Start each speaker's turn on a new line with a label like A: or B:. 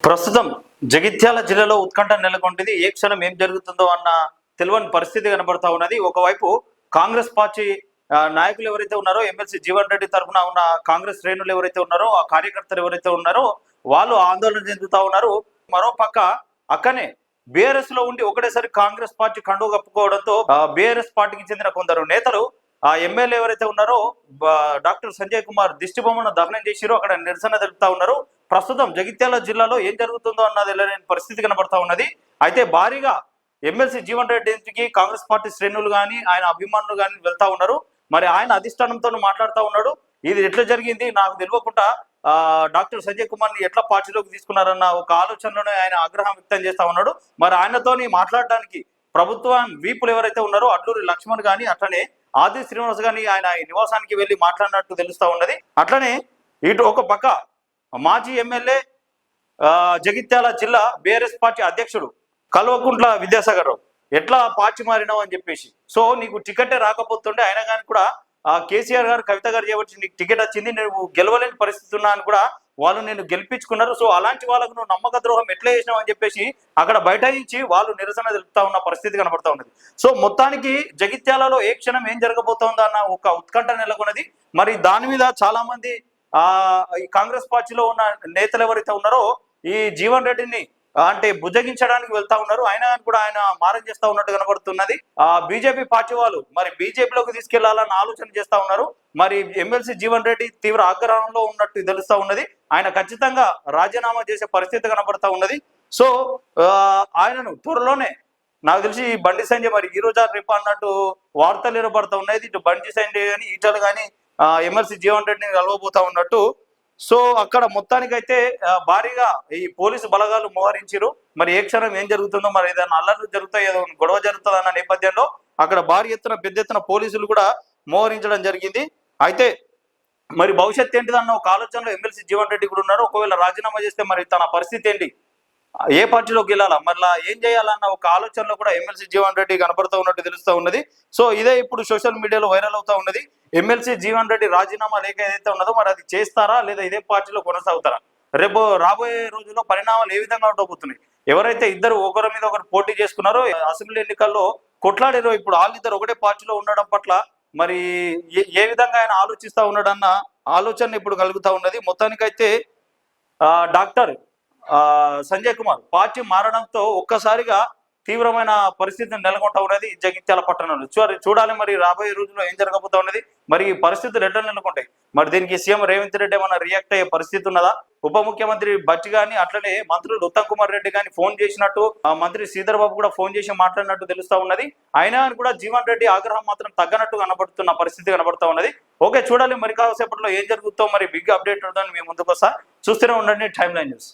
A: ప్రస్తుతం జగిత్యాల జిల్లాలో ఉత్కంఠ నెలకొంటుంది. ఏ క్షణం ఏం జరుగుతుందో అన్న తెలియని పరిస్థితి కనబడతా ఉన్నది. ఒకవైపు కాంగ్రెస్ పార్టీ నాయకులు ఎవరైతే ఉన్నారో, ఎమ్మెల్సీ జీవన్ రెడ్డి తరఫున ఉన్న కాంగ్రెస్ శ్రేణులు ఎవరైతే ఉన్నారో, ఆ కార్యకర్తలు ఎవరైతే ఉన్నారో వాళ్ళు ఆందోళన చెందుతా ఉన్నారు. మరోపక్క అక్కనే బీఆర్ఎస్ లో ఉండి ఒకటేసారి కాంగ్రెస్ పార్టీ కండువ కప్పుకోవడంతో బీఆర్ఎస్ పార్టీకి చెందిన కొందరు నేతలు ఆ ఎమ్మెల్యే ఎవరైతే ఉన్నారో డాక్టర్ సంజయ్ కుమార్ దిష్టి బొమ్మను దహనం చేసిరో అక్కడ నిరసన తెలుపుతా ఉన్నారు. ప్రస్తుతం జగిత్యాల జిల్లాలో ఏం జరుగుతుందో అన్నది తెలియని పరిస్థితి కనబడతా ఉన్నది. అయితే భారీగా ఎమ్మెల్సీ జీవన్ రెడ్డి ఇంటికి కాంగ్రెస్ పార్టీ శ్రేణులు కానీ ఆయన అభిమానులు కానీ వెళ్తా ఉన్నారు. మరి ఆయన అధిష్టానంతో మాట్లాడుతూ ఉన్నాడు. ఇది ఎట్లా జరిగింది నాకు తెలియకుండా డాక్టర్ సంజయ్ కుమార్ ని ఎట్లా పార్టీలోకి తీసుకున్నారన్న ఒక ఆలోచనలోనే ఆయన ఆగ్రహం వ్యక్తం చేస్తా ఉన్నాడు. మరి ఆయనతోని మాట్లాడడానికి ప్రభుత్వం వీపులు ఎవరైతే ఉన్నారో అడ్లూరి లక్ష్మణ్ గాని అట్లనే ఆది శ్రీనివాస్ గాని ఆయన నివాసానికి వెళ్లి మాట్లాడినట్టు తెలుస్తా ఉన్నది. అట్లనే ఇటు ఒక పక్క మాజీ ఎమ్మెల్యే జగిత్యాల జిల్లా బీఆర్ఎస్ పార్టీ అధ్యక్షుడు కల్వకుంట్ల విద్యాసాగర్ రావు ఎట్లా పార్టీ మారినావు అని చెప్పేసి, సో నీకు టికెటే రాకపోతుండే అయినా కానీ కూడా కేసీఆర్ గారు కవిత గారు చేయబట్టి నీకు టికెట్ వచ్చింది, నువ్వు గెలవలేని పరిస్థితి ఉన్నా అని కూడా వాళ్ళు నేను గెలిపించుకున్నారు. సో అలాంటి వాళ్ళకు నువ్వు నమ్మక ద్రోహం ఎట్లా చేసినావు అని చెప్పేసి అక్కడ బయట నుంచి వాళ్ళు నిరసన తెలుపుతా ఉన్న పరిస్థితి కనబడతా ఉన్నది. సో మొత్తానికి జగిత్యాలలో ఏ క్షణం ఏం జరగబోతోందా అన్న ఒక ఉత్కంఠ నెలకొన్నది. మరి దాని మీద చాలా మంది ఈ కాంగ్రెస్ పార్టీలో ఉన్న నేతలు ఎవరైతే ఉన్నారో ఈ జీవన్ రెడ్డిని అంటే బుజ్జగించడానికి వెళ్తా ఉన్నారు. ఆయన కూడా ఆయన మారం చేస్తా ఉన్నట్టు కనబడుతున్నది. బీజేపీ పార్టీ వాళ్ళు మరి బీజేపీలోకి తీసుకెళ్లాలని ఆలోచన చేస్తా ఉన్నారు. మరి ఎమ్మెల్సీ జీవన్ రెడ్డి తీవ్ర ఆగ్రహంలో ఉన్నట్టు తెలుస్తా ఉన్నది. ఆయన ఖచ్చితంగా రాజీనామా చేసే పరిస్థితి కనబడతా ఉన్నది. సో ఆయనను త్వరలోనే నాకు తెలిసి బండి సంజయ్ మరి ఈ రోజు రేపు అన్నట్టు వార్తలు నిలబడతా ఉన్నాయి. ఇటు బండి సంజయ్ కానీ ఈటలు కానీ ఎమ్మెల్సీ జీవన్ రెడ్డిని కలవబోతా ఉన్నట్టు. సో అక్కడ మొత్తానికైతే భారీగా ఈ పోలీసు బలగాలు మోహరించారు. మరి ఏ క్షణం ఏం జరుగుతుందో, మరి ఏదైనా అల్లర్లు జరుగుతాయి, ఏదో గొడవ జరుగుతుంది అన్న నేపథ్యంలో అక్కడ భారీ ఎత్తున పెద్ద ఎత్తున పోలీసులు కూడా మోహరించడం జరిగింది. అయితే మరి భవిష్యత్ ఏంటిదన్న ఒక ఆలోచనలో ఎమ్మెల్సీ జీవన్ రెడ్డి కూడా ఉన్నారు. ఒకవేళ రాజీనామా చేస్తే మరి తన పరిస్థితి ఏంటి, ఏ పార్టీలోకి వెళ్ళాలా, మరలా ఏం చేయాలన్న ఒక ఆలోచనలో కూడా ఎమ్మెల్సీ జీవన్ రెడ్డి కనపడుతూ ఉన్నట్టు తెలుస్తూ ఉన్నది. సో ఇదే ఇప్పుడు సోషల్ మీడియాలో వైరల్ అవుతా ఉన్నది. ఎమ్మెల్సీ జీవన్ రెడ్డి రాజీనామా లేఖ ఏదైతే ఉన్నదో మరి అది చేస్తారా లేదా ఇదే పార్టీలో కొనసాగుతారా, రేపు రాబోయే రోజుల్లో పరిణామాలు ఏ విధంగా ఉండబోతున్నాయి. ఎవరైతే ఇద్దరు ఒకరి మీద ఒకరు పోటీ చేసుకున్నారో అసెంబ్లీ ఎన్నికల్లో కొట్లాడారో ఇప్పుడు వాళ్ళిద్దరు ఒకటే పార్టీలో ఉండడం పట్ల మరి ఏ విధంగా ఆయన ఆలోచిస్తా ఉన్నాడన్న ఆలోచన ఇప్పుడు కలుగుతా ఉన్నది. మొత్తానికైతే డాక్టర్ సంజయ్ కుమార్ పార్టీ మారడంతో ఒక్కసారిగా తీవ్రమైన పరిస్థితిని నెలకొంటా ఉన్నది జగిత్యాల పట్టణంలో. చూడాలి మరి రాబోయే రోజుల్లో ఏం జరగబోతా ఉన్నది, మరి ఈ పరిస్థితులు ఎట్లా నెలకొంటాయి. మరి దీనికి సీఎం రేవంత్ రెడ్డి ఏమన్నా రియాక్ట్ అయ్యే పరిస్థితి ఉన్నదా, ఉప ముఖ్యమంత్రి బట్టి గాని అట్లనే మంత్రులు ఉత్తమ్ కుమార్ రెడ్డి గాని ఫోన్ చేసినట్టు మంత్రి శ్రీధర్ బాబు కూడా ఫోన్ చేసి మాట్లాడినట్టు తెలుస్తా ఉన్నది. అయినా కూడా జీవన్ రెడ్డి ఆగ్రహం మాత్రం తగ్గనట్టు కనబడుతున్న పరిస్థితి కనబడతా ఉన్నది. ఓకే, చూడాలి మరి కాసేపట్లో ఏం జరుగుతుందో. మరి బిగ్ అప్డేట్ ఉందని మేము ముందుకు వస్తా, చూస్తూనే ఉండండి టైమ్ లైన్ న్యూస్.